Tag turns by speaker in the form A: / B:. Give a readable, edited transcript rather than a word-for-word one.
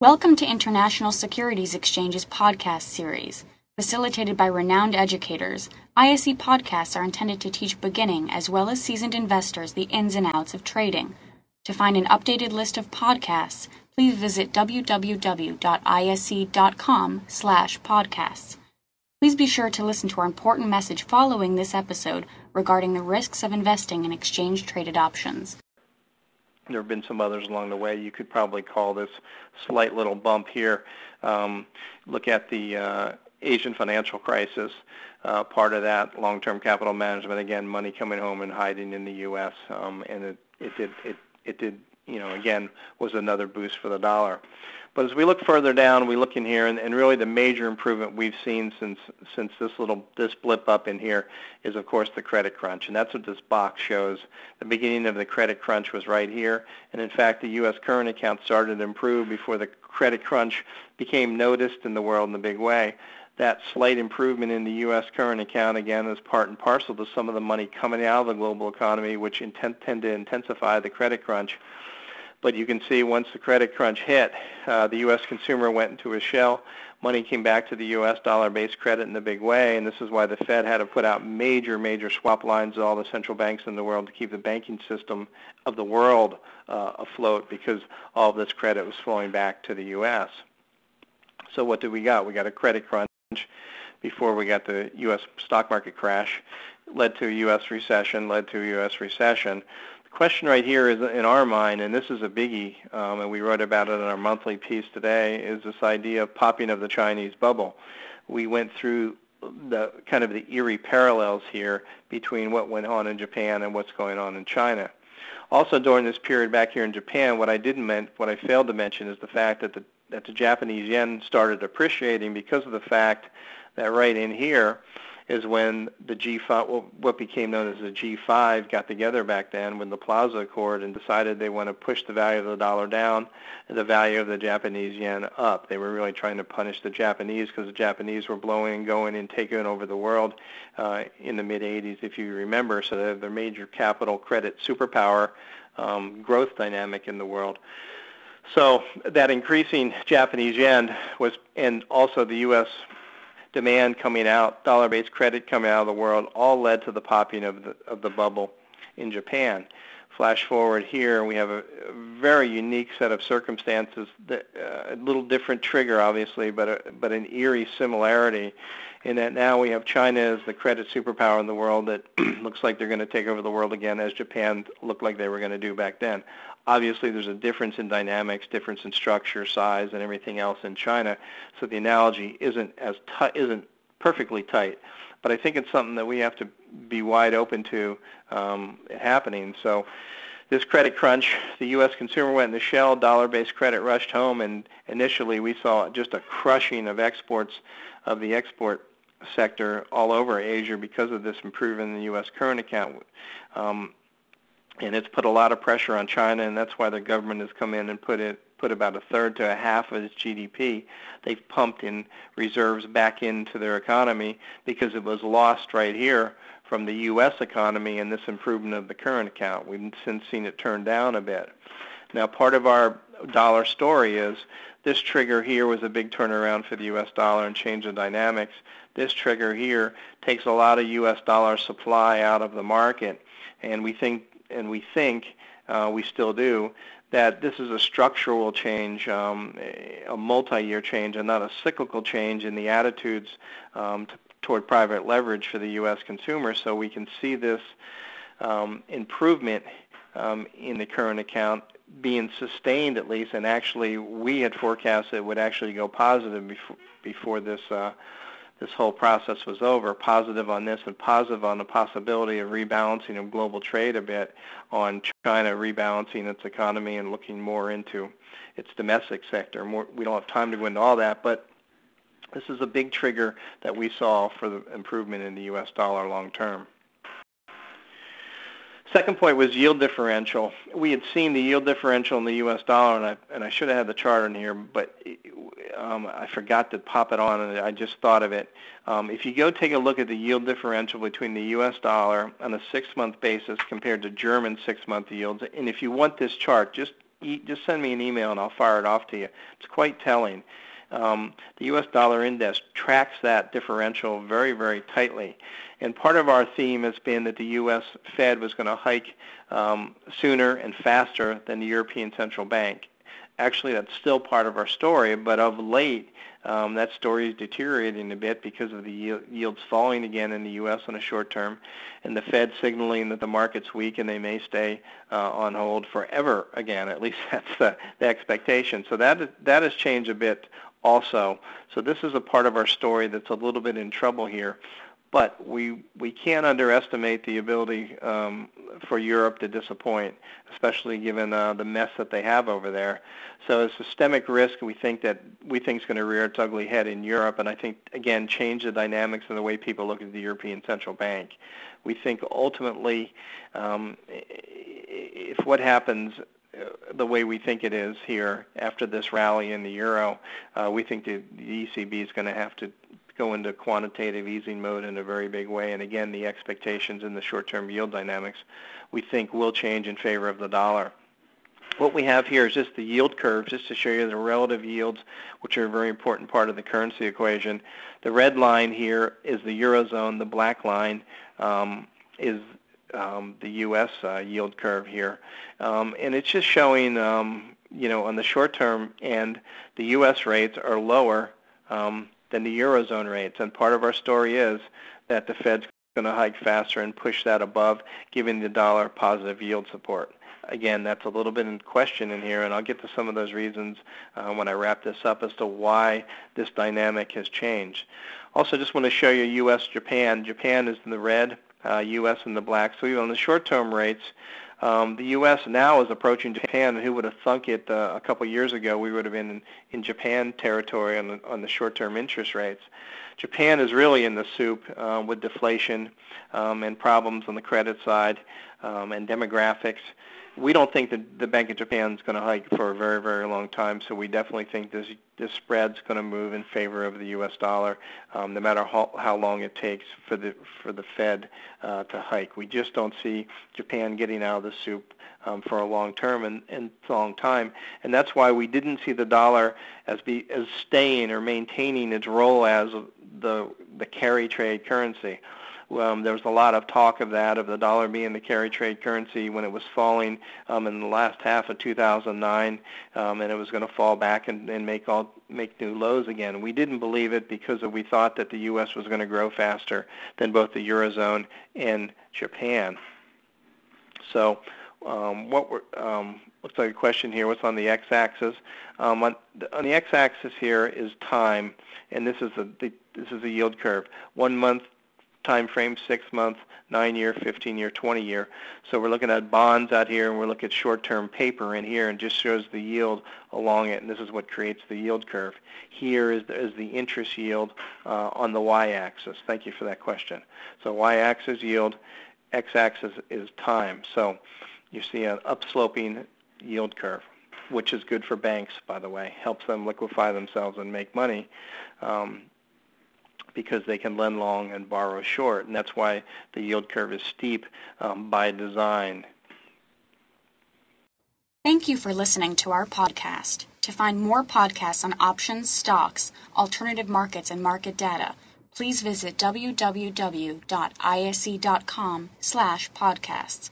A: Welcome to International Securities Exchange's podcast series. Facilitated by renowned educators, ISE podcasts are intended to teach beginning as well as seasoned investors the ins and outs of trading. To find an updated list of podcasts, please visit www.ise.com/podcasts. Please be sure to listen to our important message following this episode regarding the risks of investing in exchange-traded options.
B: There have been some others along the way. You could probably call this slight little bump here. Look at the Asian financial crisis. Part of that, long-term capital management, again, money coming home and hiding in the U.S. And it did, again, was another boost for the dollar. But as we look further down, we look in here, and really the major improvement we've seen since this blip up in here is, of course, the credit crunch, and that's what this box shows. The beginning of the credit crunch was right here, and in fact, the U.S. current account started to improve before the credit crunch became noticed in the world in a big way. That slight improvement in the U.S. current account, again, is part and parcel to some of the money coming out of the global economy, which tend to intensify the credit crunch. But you can see once the credit crunch hit, the U.S. consumer went into a shell. Money came back to the U.S. dollar-based credit in a big way, and this is why the Fed had to put out major swap lines to all the central banks in the world to keep the banking system of the world afloat, because all of this credit was flowing back to the U.S. So what did we got? We got a credit crunch before we got the U.S. stock market crash, led to a U.S. recession. The question right here is, in our mind, and this is a biggie, and we wrote about it in our monthly piece today, is this idea of popping of the Chinese bubble. We went through the kind of the eerie parallels here between what went on in Japan and what's going on in China. Also, during this period back here in Japan, what I failed to mention is the fact that the Japanese yen started appreciating because of the fact that right in here is when the G5, what became known as the G5, got together back then with the Plaza Accord and decided they want to push the value of the dollar down and the value of the Japanese yen up. They were really trying to punish the Japanese because the Japanese were blowing and going and taking over the world in the mid-'80s, if you remember. So they're the major capital credit superpower growth dynamic in the world. So that increasing Japanese yen was, and also the U.S. demand coming out, dollar-based credit coming out of the world, all led to the popping of the bubble in Japan. Flash forward here, we have a very unique set of circumstances, a little different trigger, obviously, but an eerie similarity in that now we have China as the credit superpower in the world that looks like they're going to take over the world again, as Japan looked like they were going to do back then. Obviously, there's a difference in dynamics, difference in structure, size, and everything else in China, so the analogy isn't perfectly tight. But I think it's something that we have to be wide open to happening. So this credit crunch, the U.S. consumer went in the shell, dollar-based credit rushed home, and initially we saw just a crushing of exports, of the export sector all over Asia because of this improvement in the U.S. current account. And it's put a lot of pressure on China, and that's why the government has come in and put about a third to a half of its GDP. They've pumped in reserves back into their economy because it was lost right here from the U.S. economy and this improvement of the current account. We've since seen it turn down a bit. Now, part of our dollar story is this trigger here was a big turnaround for the U.S. dollar and change of dynamics. This trigger here takes a lot of U.S. dollar supply out of the market, and we think, we still do, that this is a structural change, a multi-year change, and not a cyclical change in the attitudes toward private leverage for the U.S. consumer. So we can see this improvement in the current account being sustained at least, and actually we had forecasted it would actually go positive before this whole process was over. Positive on this and positive on the possibility of rebalancing of global trade a bit, on China rebalancing its economy and looking more into its domestic sector. We don't have time to go into all that, but this is a big trigger that we saw for the improvement in the U.S. dollar long term. Second point was yield differential. We had seen the yield differential in the U.S. dollar, and I should have had the chart in here, but I forgot to pop it on, and I just thought of it. If you go take a look at the yield differential between the U.S. dollar on a 6-month basis compared to German 6-month yields, and if you want this chart, just just send me an email and I'll fire it off to you. It's quite telling. The U.S. dollar index tracks that differential very, very tightly. And part of our theme has been that the U.S. Fed was going to hike sooner and faster than the European Central Bank. Actually, that's still part of our story, but of late, that story is deteriorating a bit because of the yields falling again in the U.S. on a short term, and the Fed signaling that the market's weak and they may stay on hold forever again. At least that's the expectation. So that has changed a bit also. So this is a part of our story that's a little bit in trouble here. But we can't underestimate the ability for Europe to disappoint, especially given the mess that they have over there. So a systemic risk we think is going to rear its ugly head in Europe, and I think, again, change the dynamics of the way people look at the European Central Bank. We think ultimately if what happens the way we think it is here after this rally in the euro, we think the ECB is going to have to go into quantitative easing mode in a very big way. And again, the expectations in the short-term yield dynamics we think will change in favor of the dollar. What we have here is just the yield curve, just to show you the relative yields, which are a very important part of the currency equation. The red line here is the Eurozone. The black line is the U.S. Yield curve here. And it's just showing, you know, on the short term, and the U.S. rates are lower than the Eurozone rates. And part of our story is that the Fed's going to hike faster and push that above, giving the dollar positive yield support. Again, that's a little bit in question in here, and I'll get to some of those reasons when I wrap this up as to why this dynamic has changed. Also, just want to show you U.S.-Japan. Japan is in the red, U.S. in the black. So even on the short-term rates, the U.S. now is approaching Japan, and who would have thunk it a couple years ago we would have been in Japan territory on the short-term interest rates. Japan is really in the soup with deflation and problems on the credit side and demographics. We don't think that the Bank of Japan is going to hike for a very, very long time, so we definitely think this spread's going to move in favor of the U.S. dollar, no matter how long it takes for the Fed to hike. We just don't see Japan getting out of the soup for a long term and long time, and that's why we didn't see the dollar as staying or maintaining its role as the carry trade currency. There was a lot of talk of the dollar being the carry trade currency when it was falling in the last half of 2009, and it was going to fall back and make new lows again. We didn't believe it because we thought that the U.S. was going to grow faster than both the Eurozone and Japan. So looks like a question here. What's on the x-axis? On the x-axis here is time, and this is a yield curve. 1 month time frame, 6 month, 9-year, 15-year, 20-year. So we're looking at bonds out here, and we're looking at short-term paper in here, and just shows the yield along it, and this is what creates the yield curve. Here is the interest yield on the y-axis. Thank you for that question. So y-axis yield, x-axis is time. So you see an upsloping yield curve, which is good for banks, by the way. Helps them liquefy themselves and make money. Because they can lend long and borrow short, and that's why the yield curve is steep by design.
A: Thank you for listening to our podcast. To find more podcasts on options, stocks, alternative markets, and market data, please visit www.ise.com/podcasts.